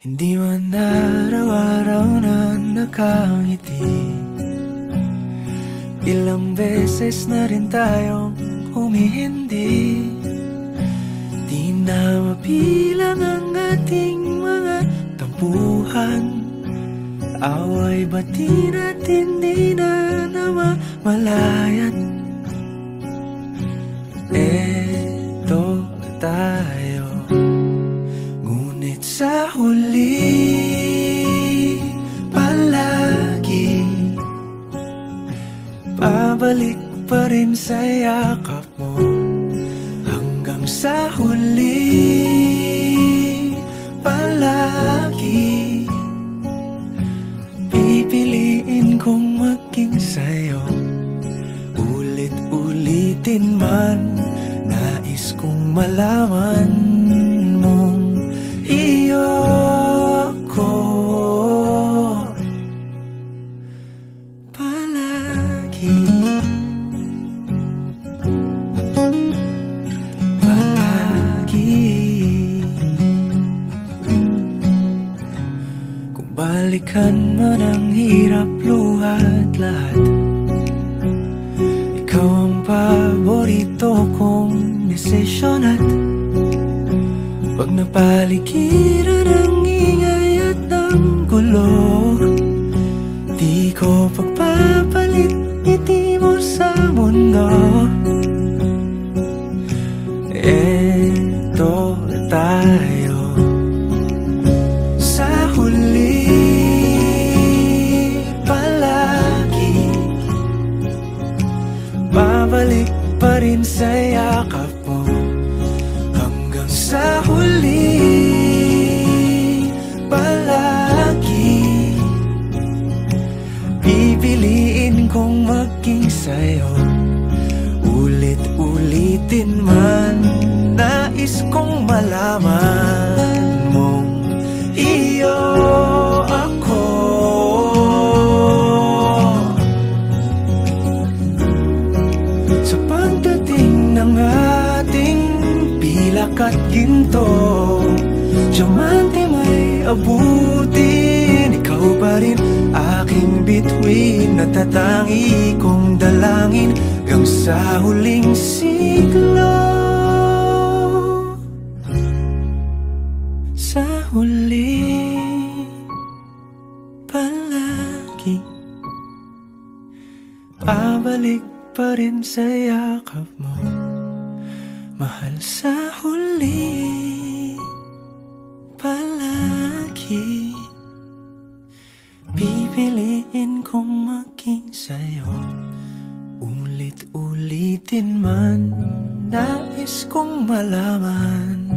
Hindi man araw-araw na nakangiti. Ilang beses na rin tayong humihindi. Di na mapilang ang ating mga tampuhan. Away bati natin di na namamalayan. Eto tayo, ngunit sa huli palagi pabalik pa rin sa yakap mo. Hanggang sa huli palagi pipiliin kong maging sa'yo. Ulit-ulitin man, nais kong malaman mong iyo ako palagi. Palagi. Kung balikan man ang hirap, luhat lahat, ikaw ang paborito kong desisyon. At pag napaligiran ang ingay at ang gulo, di ko pagpapalit ngiti mo sa mundo. Eto tayo sa huli palagi, babalik pa rin sa yakap mo. Hanggang sa huli palagi pipiliin kong maging sa'yo. Ulit-ulitin man, nais kong malaman mong iyo ako. Sa pagdating ng ating pilak at ginto, diamante may abutin, ikaw pa rin aking bituin. Natatangi kong dalangin hanggang sa huling siglo. Sa huli palagi pabalik pa rin sa yakap mo, mahal. Sa huli palagi pipiliin kong maging sa'yo. Ulit-ulitin man, nais kong malaman